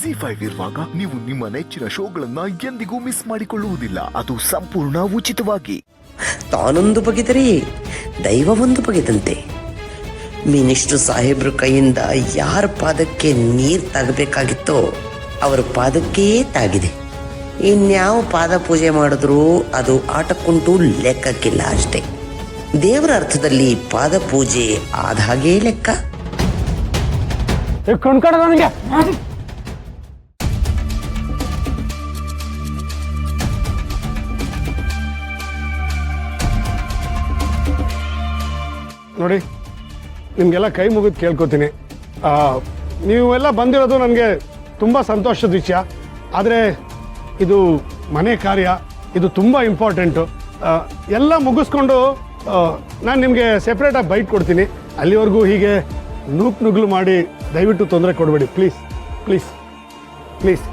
ZEE5 ಇರುವಾಗ ನೀವು ನಿಮ್ಮ ನೆಚ್ಚಿನ ಶೋಗಳನ್ನ ಎಂದಿಗೂ ಮಿಸ್ ಮಾಡಿಕೊಳ್ಳುವುದಿಲ್ಲ. ಅದು ಸಂಪೂರ್ಣ ಉಚಿತವಾಗಿ. ತಾನೊಂದು ಬಗೆದರೆ ದೈವ ಒಂದು ಬಗೆದಂತೆ. ಮಿನಿಸ್ಟ್ರು ಸಾಹೇಬ್ರ ಕೈಯಿಂದ ಯಾರ ಪಾದಕ್ಕೆ ನೀರು ತಾಗಬೇಕಾಗಿತ್ತೋ ಅವರ ಪಾದಕ್ಕೇ ತಾಗಿದೆ. ಇನ್ಯಾವ ಪಾದ ಪೂಜೆ ಮಾಡಿದ್ರೂ ಅದು ಆಟಕ್ಕುಂಟು, ಲೆಕ್ಕಕ್ಕಿಲ್ಲ ಅಷ್ಟೇ. ದೇವರ ಅರ್ಥದಲ್ಲಿ ಪಾದ ಪೂಜೆ ಆದ ಹಾಗೇ ಲೆಕ್ಕ. ನನಗೆ ನೋಡಿ, ನಿಮಗೆಲ್ಲ ಕೈ ಮುಗಿದು ಕೇಳ್ಕೊತೀನಿ. ನೀವೆಲ್ಲ ಬಂದಿರೋದು ನನಗೆ ತುಂಬ ಸಂತೋಷದ ವಿಷಯ. ಆದರೆ ಇದು ಮನೆ ಕಾರ್ಯ, ಇದು ತುಂಬ ಇಂಪಾರ್ಟೆಂಟು. ಎಲ್ಲ ಮುಗಿಸ್ಕೊಂಡು ನಾನು ನಿಮಗೆ ಸೆಪ್ರೇಟಾಗಿ ಬೈಟ್ ಕೊಡ್ತೀನಿ. ಅಲ್ಲಿವರೆಗೂ ಹೀಗೆ ನುಗ್ಲು ಮಾಡಿ ದಯವಿಟ್ಟು ತೊಂದರೆ ಕೊಡಬೇಡಿ, ಪ್ಲೀಸ್ ಪ್ಲೀಸ್ ಪ್ಲೀಸ್.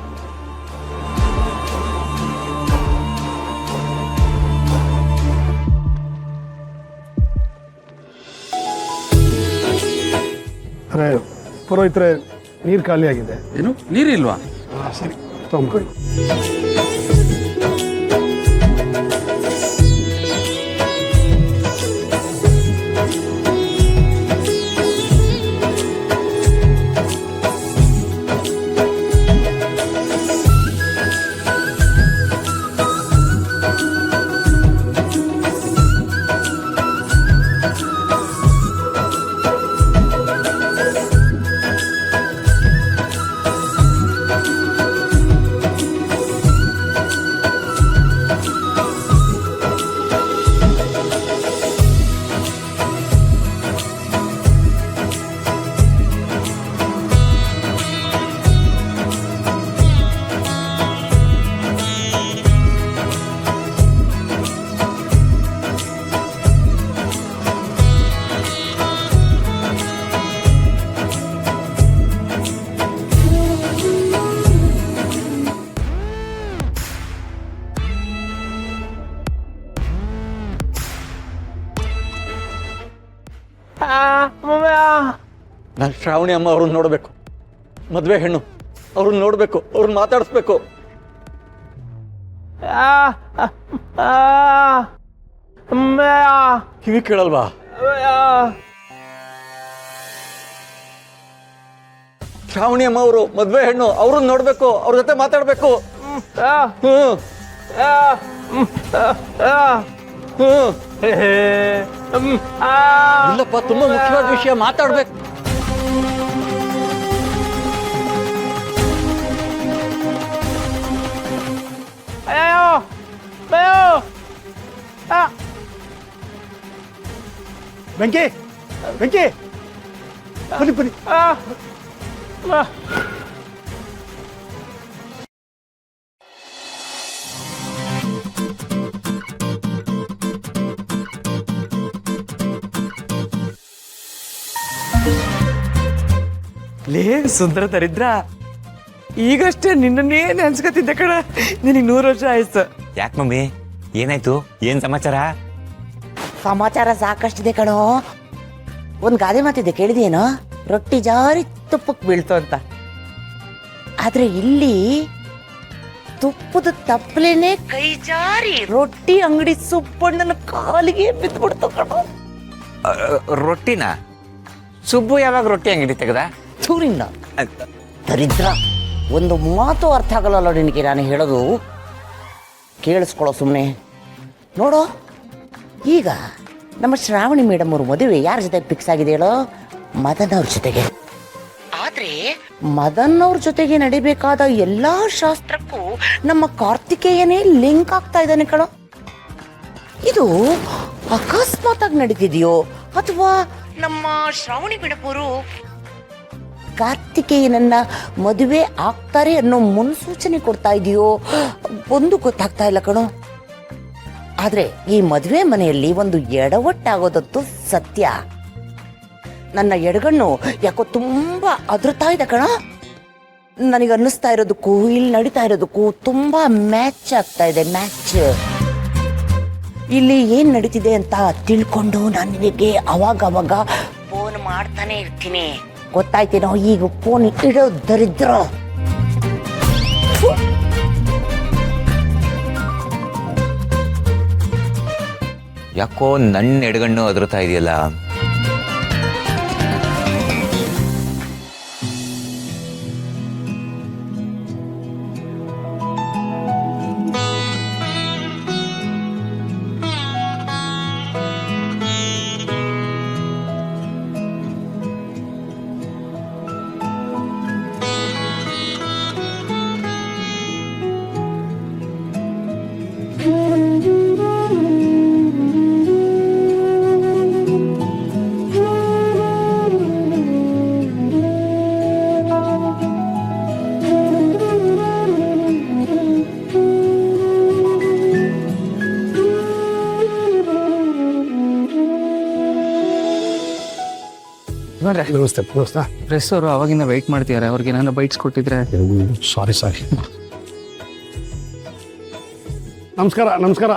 ಅರೆ ಪುರೋಹಿತರೆ, ನೀರು ಖಾಲಿ ಆಗಿದೆ. ಏನು ನೀರಿಲ್ವಾ? ಸರಿ, ತೊಗೊಂಡ್ಕೊಳ್ಳಿ. ನಾನು ಶ್ರಾವಣಿ ಅಮ್ಮ ಅವ್ರನ್ನ ನೋಡಬೇಕು. ಮದುವೆ ಹೆಣ್ಣು ಅವ್ರನ್ನ ನೋಡಬೇಕು, ಅವ್ರನ್ನ ಮಾತಾಡಿಸ್ಬೇಕು. ಕಿವಿ ಕೇಳಲ್ವಾ? ಶ್ರಾವಣಿ ಅಮ್ಮ ಅವರು ಮದುವೆ ಹೆಣ್ಣು, ಅವ್ರನ್ನ ನೋಡ್ಬೇಕು, ಅವ್ರ ಜೊತೆ ಮಾತಾಡ್ಬೇಕು. ಇಲ್ಲಪ್ಪ, ತುಂಬಾ ಮುಖ್ಯವಾದ ವಿಷಯ ಮಾತಾಡ್ಬೇಕು. ಬೆಂಕಿ ಬೆಂಕಿ, ಬನ್ನಿ ಬನ್ನಿ. ಲೇ ಸುಂದರ ದರಿದ್ರ, ಈಗಷ್ಟೇ ನಿನ್ನನ್ನೇ ನೆನ್ಸ್ಕೊತಿದ್ದೆ ಕಣ. ನಿನಗೆ 100 ವರ್ಷ ಆಯ್ತು. ಯಾಕೆ ಮಮ್ಮಿ, ಏನಾಯ್ತು? ಏನ್ ಸಮಾಚಾರ? ಸಮಾಚಾರ ಸಾಕಷ್ಟಿದೆ ಕಣೋ. ಒಂದು ಗಾದೆ ಮಾತಿದೆ, ಕೇಳಿದೇನೋ? ರೊಟ್ಟಿ ಜಾರಿ ತುಪ್ಪಕ್ಕೆ ಬೀಳ್ತು ಅಂತ. ಆದ್ರೆ ಇಲ್ಲಿ ತುಪ್ಪದ ತಪ್ಪಲೇನೆ ಕೈ ಜಾರಿ ರೊಟ್ಟಿ ಅಂಗಡಿ ಸುಬ್ಬಣ್ಣನ ಕಾಲಿಗೆ ಬಿದ್ದುಬಿಡ್ತು ಕಣೋ. ರೊಟ್ಟಿನ ಸುಬ್ಬು ಯಾವಾಗ ರೊಟ್ಟಿ ಅಂಗಡಿ ತೆಗದ? ಚೂರಿನ ದರಿದ್ರ, ಒಂದು ಮಾತು ಅರ್ಥ ಆಗಲ್ಲ ನಿನಗೆ ನಾನು ಹೇಳೋದು. ಕೇಳಿಸ್ಕೊಳ್ಳೋ ಸುಮ್ಮನೆ. ನೋಡೋ, ಈಗ ನಮ್ಮ ಶ್ರಾವಣಿ ಮೇಡಮ್ ಅವ್ರ ಮದುವೆ ಯಾರ ಜೊತೆ ಫಿಕ್ಸ್ ಆಗಿದೆ ಹೇಳೋ? ಮದನ್ ಅವ್ರ ಜೊತೆಗೆ. ಆದ್ರೆ ಮದನ್ ಅವ್ರ ಜೊತೆಗೆ ನಡಿಬೇಕಾದ ಎಲ್ಲಾ ಶಾಸ್ತ್ರಕ್ಕೂ ನಮ್ಮ ಕಾರ್ತಿಕೇಯನೇ ಲಿಂಕ್ ಆಗ್ತಾ ಇದ್ದಾನೆ ಕಣೋ. ಇದು ಅಕಸ್ಮಾತ್ ಆಗಿ ನಡೀತಿದೆಯೋ ಅಥವಾ ನಮ್ಮ ಶ್ರಾವಣಿ ಮೇಡಮ್ ಅವರು ಕಾರ್ತಿಕೇಯನನ್ನ ಮದುವೆ ಆಗ್ತಾರೆ ಅನ್ನೋ ಮುನ್ಸೂಚನೆ ಕೊಡ್ತಾ ಇದೆಯೋ ಒಂದು ಗೊತ್ತಾಗ್ತಾ ಇಲ್ಲ ಕಣೋ. ಆದ್ರೆ ಈ ಮದುವೆ ಮನೆಯಲ್ಲಿ ಒಂದು ಎಡವಟ್ಟಾಗೋದತ್ತು ಸತ್ಯ. ನನ್ನ ಎಡಗಣ್ಣು ಯಾಕೋ ತುಂಬಾ ಅದ್ರತಾ ಇದೆ ಕಣ. ನನಗೆ ಅನ್ನಿಸ್ತಾ ಇರೋದಕ್ಕೂ ಇಲ್ಲಿ ನಡೀತಾ ಇರೋದಕ್ಕೂ ತುಂಬಾ ಮ್ಯಾಚ್ ಆಗ್ತಾ ಇದೆ. ಮ್ಯಾಚ್ ಇಲ್ಲಿ ಏನ್ ನಡೀತಿದೆ ಅಂತ ತಿಳ್ಕೊಂಡು ನಾನು ನಿನಗೆ ಅವಾಗ ಫೋನ್ ಮಾಡ್ತಾನೆ ಇರ್ತೀನಿ. ಗೊತ್ತಾಯ್ತೇನೋ? ಈಗ ಫೋನ್ ಇಡೋ ದರಿದ್ರ. ಯಾಕೋ ನನ್ನ ಎಡಗಣ್ಣು ಅದ್ರತಾ ಇದೆಯಲ್ಲ. ನಮಸ್ತೆ ನಮಸ್ತೆ. ಪ್ರೆಸ್ ಅವರು ಅವಾಗಿಂದ ವೆಯ್ಟ್ ಮಾಡ್ತಿದ್ದಾರೆ. ಅವ್ರಿಗೆ ಏನಾದ್ರು ಬೈಟ್ಸ್ ಕೊಟ್ಟಿದ್ರೆ. ಸಾರಿ ನಮಸ್ಕಾರ ನಮಸ್ಕಾರ.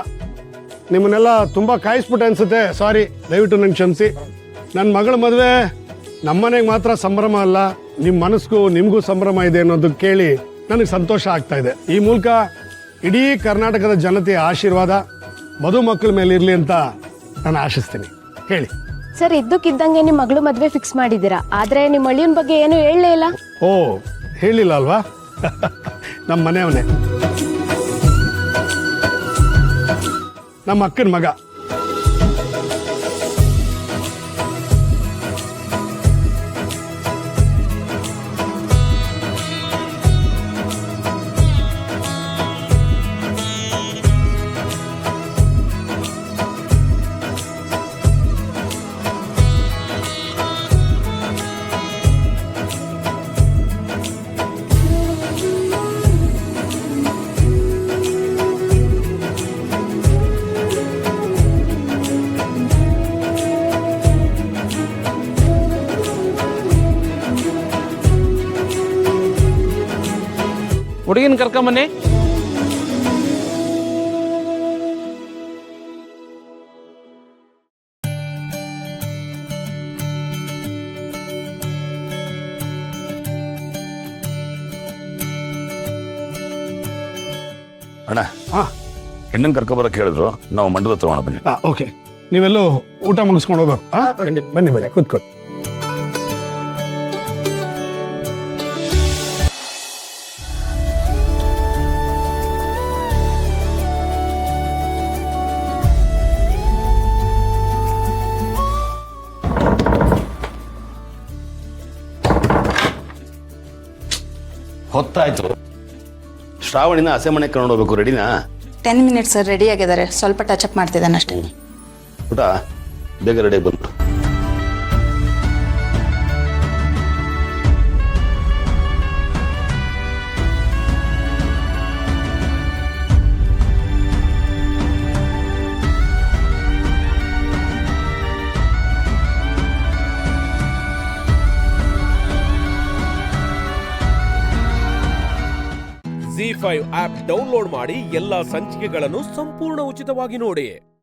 ನಿಮ್ಮನ್ನೆಲ್ಲ ತುಂಬ ಕಾಯಿಸ್ಬಿಟ್ಟೆ ಅನ್ಸುತ್ತೆ. ಸಾರಿ, ದಯವಿಟ್ಟು ನಂಗೆ ಕ್ಷಮಿಸಿ. ನನ್ನ ಮಗಳ ಮದುವೆ ನಮ್ಮನೆಗೆ ಮಾತ್ರ ಸಂಭ್ರಮ ಅಲ್ಲ, ನಿಮ್ಮ ಮನಸ್ಸಿಗೂ ನಿಮಗೂ ಸಂಭ್ರಮ ಇದೆ ಅನ್ನೋದು ಕೇಳಿ ನನಗೆ ಸಂತೋಷ ಆಗ್ತಾ ಇದೆ. ಈ ಮೂಲಕ ಇಡೀ ಕರ್ನಾಟಕದ ಜನತೆಯ ಆಶೀರ್ವಾದ ಮದುಮಕ್ಕಳ ಮೇಲೆ ಇರಲಿ ಅಂತ ನಾನು ಆಶಿಸ್ತೀನಿ. ಹೇಳಿ ಸರ್, ಇದ್ದಕ್ಕಿದ್ದಂಗೆ ನಿಮ್ಮ ಮಗಳು ಮದುವೆ ಫಿಕ್ಸ್ ಮಾಡಿದ್ದೀರಾ, ಆದ್ರೆ ನಿಮ್ಮ ಅಳಿಯನ ಬಗ್ಗೆ ಏನು ಹೇಳಲೇ ಇಲ್ಲ. ಓ, ಹೇಳಿಲ್ಲ ಅಲ್ವಾ? ನಮ್ಮ ಮನೆಯವನೇ, ನಮ್ಮ ಅಕ್ಕನ ಮಗ. ಹುಡುಗಿನ ಕರ್ಕೊಂಬನ್ನಿ. ಅಣ್ಣ, ಹಾಂ, ಹೆಣ್ಣನ್ನು ಕರ್ಕೊಬರಕ್ಕೆ ಹೇಳಿದ್ರು, ನಾವು ಮಂಡದ ಹತ್ರ ಬನ್ನಿ. ಓಕೆ. ನೀವೆಲ್ಲೂ ಊಟ ಮುಗಿಸ್ಕೊಂಡು ಹೋಗ್ಬೇಕು. ಬನ್ನಿ ಬನ್ನಿ, ಕೂತ್ಕೊಳ್ಳಿ. ಹೊತ್ತಾಯ್ತು. ಶ್ರಾವಣಿನ ಹಸೆ ಮನೆ ಕರ್ಕೊಂಡು ಹೋಗ್ಬೇಕು. ರೆಡಿನಾ? 10 ಮಿನಿಟ್ಸ್ ಸರ್, ರೆಡಿ ಆಗಿದ್ದಾರೆ. ಸ್ವಲ್ಪ ಟಚ್ ಅಪ್ ಮಾಡ್ತಿದ್ದಾನೆ ಅಷ್ಟೇ. ಊಟ ಬೇಗ ರೆಡಿಯಾಗಿ ಬಂತು. ZEE5 ಆಪ್ ಡೌನ್ಲೋಡ್ ಮಾಡಿ ಎಲ್ಲಾ ಸಂಚಿಕೆಗಳನ್ನು ಸಂಪೂರ್ಣ ಉಚಿತವಾಗಿ ನೋಡಿ.